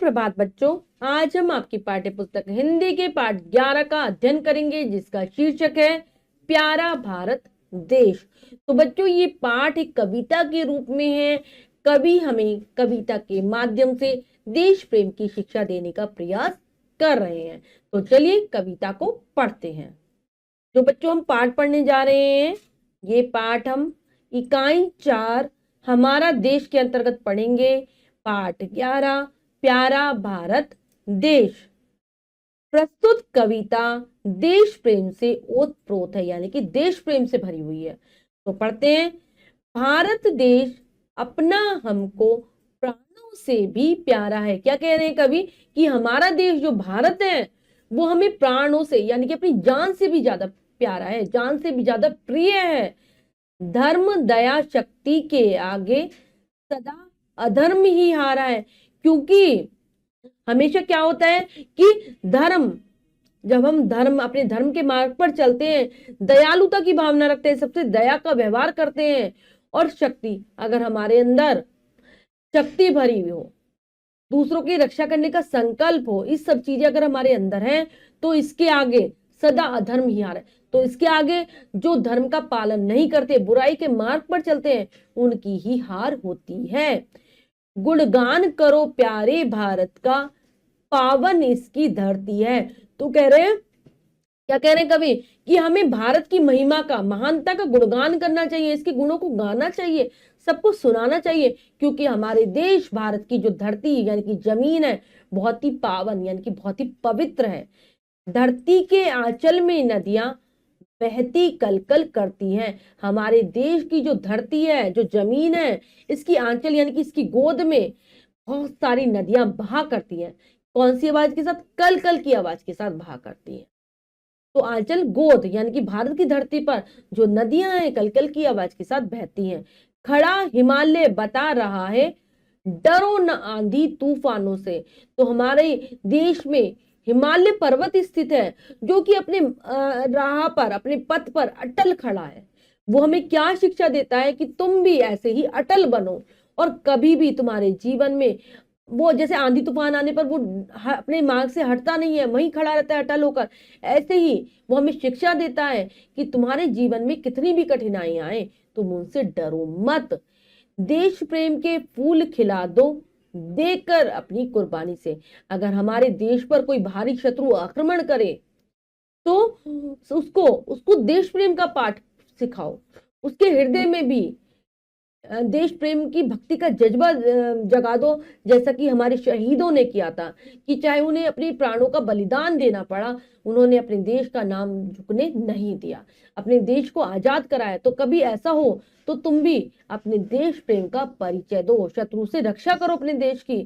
सुप्रभात बच्चों। आज हम आपकी पाठ्य पुस्तक हिंदी के पाठ 11 का अध्ययन करेंगे, जिसका शीर्षक है प्यारा भारत देश। तो बच्चों, ये पाठ एक कविता के रूप में है। कवि हमें कविता के माध्यम से देश प्रेम की शिक्षा देने का प्रयास कर रहे हैं। तो चलिए कविता को पढ़ते हैं। जो बच्चों हम पाठ पढ़ने जा रहे हैं, ये पाठ हम इकाई 4 हमारा देश के अंतर्गत पढ़ेंगे। पाठ 11 प्यारा भारत देश। प्रस्तुत कविता देश प्रेम से ओतप्रोत है, यानी कि देश प्रेम से भरी हुई है। तो पढ़ते हैं। भारत देश अपना हमको प्राणों से भी प्यारा है। क्या कह रहे हैं कवि कि हमारा देश जो भारत है वो हमें प्राणों से यानी कि अपनी जान से भी ज्यादा प्यारा है, जान से भी ज्यादा प्रिय है। धर्म दया शक्ति के आगे सदा अधर्म ही हारा है। क्योंकि हमेशा क्या होता है कि जब हम अपने धर्म के मार्ग पर चलते हैं, दयालुता की भावना रखते हैं, सबसे दया का व्यवहार करते हैं, और शक्ति, अगर हमारे अंदर शक्ति भरी हुई हो, दूसरों की रक्षा करने का संकल्प हो, इस सब चीजें अगर हमारे अंदर हैं, तो इसके आगे सदा अधर्म ही हार है। तो इसके आगे जो धर्म का पालन नहीं करते, बुराई के मार्ग पर चलते हैं, उनकी ही हार होती है। गुणगान करो प्यारे भारत का, पावन इसकी धरती है। तो कह रहे हैं, क्या कह रहे हैं कवि कि हमें भारत की महिमा का, महानता का गुणगान करना चाहिए, इसके गुणों को गाना चाहिए, सबको सुनाना चाहिए। क्योंकि हमारे देश भारत की जो धरती यानी कि जमीन है, बहुत ही पावन यानी कि बहुत ही पवित्र है। धरती के आंचल में नदियां बहती कलकल करती हैं। हमारे देश की जो धरती है, जो जमीन है, इसकी आंचल यानी कि इसकी गोद में बहुत सारी नदियां बहा करती हैं। कौन सी आवाज के साथ? कल कल की आवाज के साथ बहा करती हैं। तो आंचल गोद यानी कि भारत की धरती पर जो नदियां हैं, कल कल की आवाज के साथ बहती हैं। खड़ा हिमालय बता रहा है, डरो न आंधी तूफानों से। तो हमारे देश में हिमालय पर्वत स्थित है, जो कि अपने राह पर, अपने पथ पर अटल खड़ा है। वो हमें क्या शिक्षा देता है कि तुम भी ऐसे ही अटल बनो, और कभी भी तुम्हारे जीवन में वो जैसे आंधी तूफान आने पर वो अपने मार्ग से हटता नहीं है, वहीं खड़ा रहता है अटल होकर। ऐसे ही वो हमें शिक्षा देता है कि तुम्हारे जीवन में कितनी भी कठिनाइयां आए, तुम उनसे डरो मत। देश प्रेम के फूल खिला दो देकर अपनी कुर्बानी से। अगर हमारे देश पर कोई भारी शत्रु आक्रमण करे, तो उसको उसको देश प्रेम का पाठ सिखाओ। उसके हृदय में भी देश प्रेम की भक्ति का जज्बा जगा दो, जैसा कि हमारे शहीदों ने किया था, कि चाहे उन्हें अपने प्राणों का बलिदान देना पड़ा, उन्होंने अपने देश का नाम झुकने नहीं दिया, अपने देश को आजाद कराया। तो कभी ऐसा हो तो तुम भी अपने देश प्रेम का परिचय दो, शत्रु से रक्षा करो अपने देश की,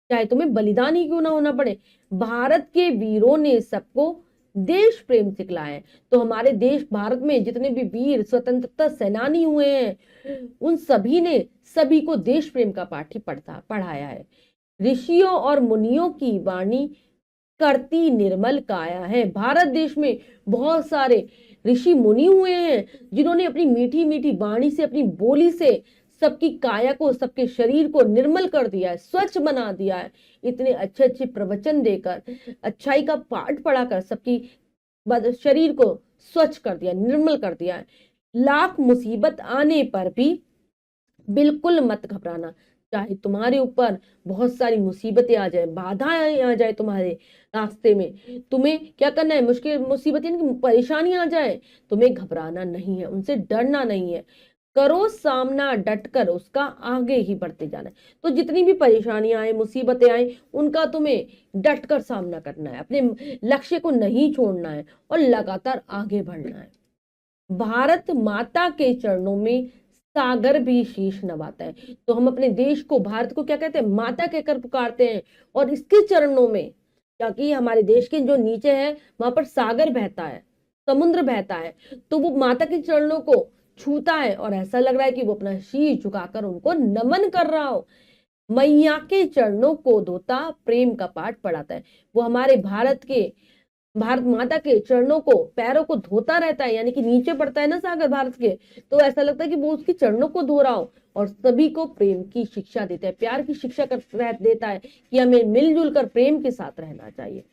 चाहे तुम्हें बलिदान ही क्यों ना होना पड़े। भारत के वीरों ने सबको देश प्रेम सिखलाया है। तो हमारे देश भारत में जितने भी वीर स्वतंत्रता सेनानी हुए हैं, उन सभी ने सभी को देश प्रेम का पाठ ही पढ़ाया है। ऋषियों और मुनियों की वाणी करती निर्मल काया है। भारत देश में बहुत सारे ऋषि मुनि हुए हैं, जिन्होंने अपनी मीठी मीठी वाणी से, अपनी बोली से सबकी काया को, सबके शरीर को निर्मल कर दिया है, स्वच्छ बना दिया है। इतने अच्छे अच्छे प्रवचन देकर, अच्छाई का पाठ पढ़ाकर सबकी शरीर को स्वच्छ कर दिया, निर्मल कर दिया है। लाख मुसीबत आने पर भी बिल्कुल मत घबराना। चाहे तुम्हारे ऊपर बहुत सारी मुसीबतें आ जाए, बाधाएं आ जाए तुम्हारे रास्ते में, तुम्हें क्या करना है? मुश्किल मुसीबतें यानी कि परेशानी आ जाए, तुम्हें घबराना नहीं है, उनसे डरना नहीं है। करो सामना डटकर, उसका आगे ही बढ़ते जाना है। तो जितनी भी परेशानियां आए, मुसीबतें आए, उनका तुम्हें डटकर सामना करना है, अपने लक्ष्य को नहीं छोड़ना है और लगातार आगे बढ़ना है। भारत माता के चरणों में सागर भी शीश नवाता है। तो हम अपने देश को, भारत को क्या कहते हैं? माता कहकर पुकारते हैं। और इसके चरणों में, क्योंकि हमारे देश के जो नीचे है वहां पर सागर बहता है, समुद्र बहता है, तो वो माता के चरणों को छूता है और ऐसा लग रहा है कि वो अपना शीश झुकाकर उनको नमन कर रहा हो। मैया के चरणों को धोता प्रेम का पाठ पढ़ाता है। वो हमारे भारत के भारत माता के चरणों को, पैरों को धोता रहता है, यानी कि नीचे पड़ता है ना सागर भारत के, तो ऐसा लगता है कि वो उसके चरणों को धो रहा हो। और सभी को प्रेम की शिक्षा देता है, प्यार की शिक्षा देता है कि हमें मिलजुल कर प्रेम के साथ रहना चाहिए।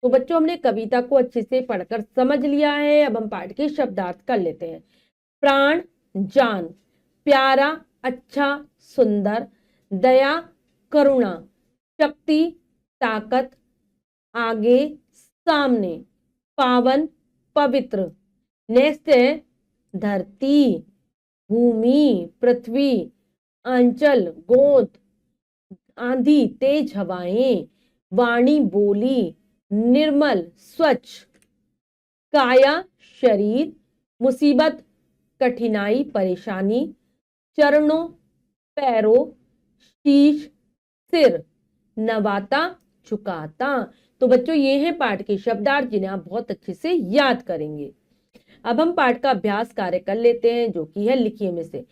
तो बच्चों, हमने कविता को अच्छे से पढ़कर समझ लिया है। अब हम पाठ के शब्दार्थ कर लेते हैं। प्राण, जान, प्यारा, अच्छा, सुंदर, दया, करुणा, शक्ति, ताकत, आगे, सामने, पावन, पवित्र। नेक्स्ट है धरती, भूमि, पृथ्वी, अंचल, गोद, आंधी, तेज हवाएं, वाणी, बोली, निर्मल, स्वच्छ, काया, शरीर, मुसीबत, कठिनाई, परेशानी, चरणों, पैरों, शीश, सिर, नवाता, झुकाता। तो बच्चों, ये है पाठ के शब्दार्थ जिन्हें आप बहुत अच्छे से याद करेंगे। अब हम पाठ का अभ्यास कार्य कर लेते हैं, जो कि है लिखिए में से।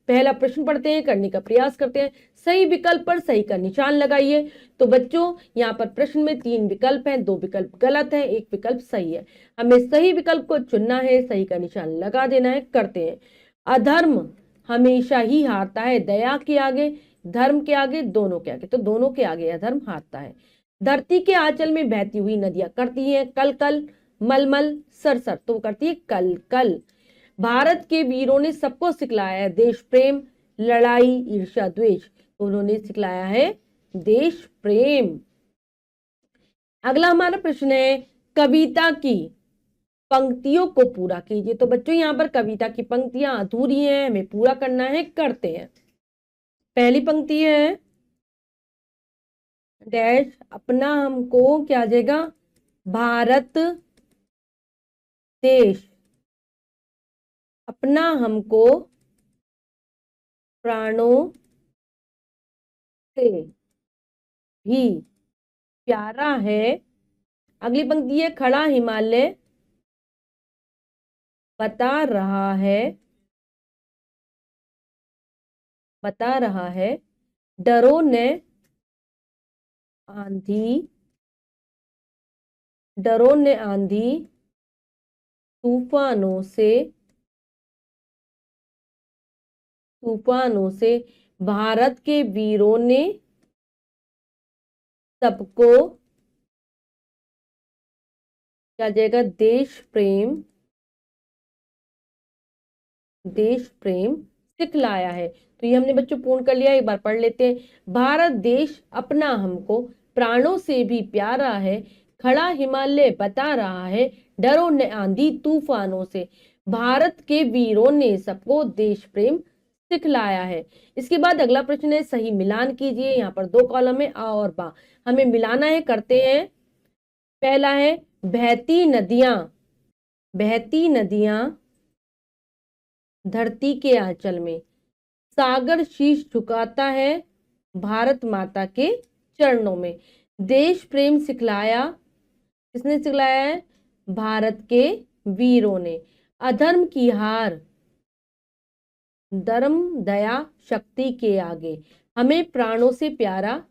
पहला प्रश्न पढ़ते हैं, करने का प्रयास करते हैं। सही विकल्प पर सही का निशान लगाइए। तो बच्चों, यहाँ पर प्रश्न में 3 विकल्प हैं, 2 विकल्प गलत है, 1 विकल्प सही है। हमें सही विकल्प को चुनना है, सही का निशान लगा देना है। करते हैं। अधर्म हमेशा ही हारता है, दया के आगे, धर्म के आगे, दोनों के आगे। तो दोनों के आगे अधर्म हारता है। धरती के आंचल में बहती हुई नदियां करती हैं कल कल, मलमल, सरसर। तो वो करती है कल कल। भारत के वीरों ने सबको सिखलाया है देश प्रेम, लड़ाई, ईर्ष्या, द्वेष। तो उन्होंने सिखलाया है देश प्रेम। अगला हमारा प्रश्न है, कविता की पंक्तियों को पूरा कीजिए। तो बच्चों, यहाँ पर कविता की पंक्तियां अधूरी हैं, हमें पूरा करना है। करते हैं। पहली पंक्ति है डैश, अपना हमको क्या आ जाएगा, भारत देश अपना हमको प्राणों से भी प्यारा है। अगली पंक्ति है, खड़ा हिमालय बता रहा है, डरो न आंधी तूफानों से भारत के वीरों ने सबको क्या जाएगा, देश प्रेम सिखलाया है। तो ये हमने बच्चों पूर्ण कर लिया। एक बार पढ़ लेते हैं। भारत देश अपना हमको प्राणों से भी प्यारा है, खड़ा हिमालय बता रहा है, डरो न आंधी तूफानों से, भारत के वीरों ने सबको देश प्रेम सिखलाया है। इसके बाद अगला प्रश्न है, सही मिलान कीजिए। यहाँ पर 2 कॉलम है, आ और बा, हमें मिलाना है। करते हैं। पहला है, बहती नदियां धरती के आंचल में, सागर शीश झुकाता है भारत माता के चरणों में। देश प्रेम सिखलाया, किसने सिखलाया है, भारत के वीरों ने। अधर्म की हार, धर्म, दया, शक्ति के आगे, हमें प्राणों से प्यारा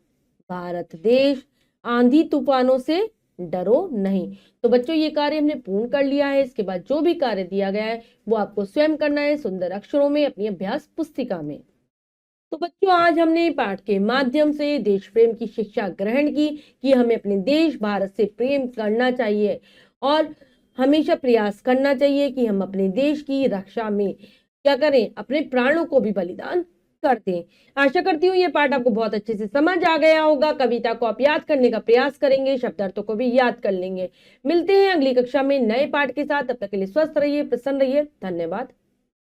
भारत देश, आंधी तूफानों से डरो नहीं। तो बच्चों, ये कार्य हमने पूर्ण कर लिया है। इसके बाद जो भी कार्य दिया गया है वो आपको स्वयं करना है सुंदर अक्षरों में अपनी अभ्यास पुस्तिका में। तो बच्चों, आज हमने पाठ के माध्यम से देश प्रेम की शिक्षा ग्रहण की कि हमें अपने देश भारत से प्रेम करना चाहिए और हमेशा प्रयास करना चाहिए कि हम अपने देश की रक्षा में क्या करें, अपने प्राणों को भी बलिदान करते हैं। आशा करती हूँ ये पाठ आपको बहुत अच्छे से समझ आ गया होगा। कविता को आप याद करने का प्रयास करेंगे, शब्दार्थों को भी याद कर लेंगे। मिलते हैं अगली कक्षा में नए पाठ के साथ। तब तक के लिए स्वस्थ रहिए, प्रसन्न रहिए। धन्यवाद।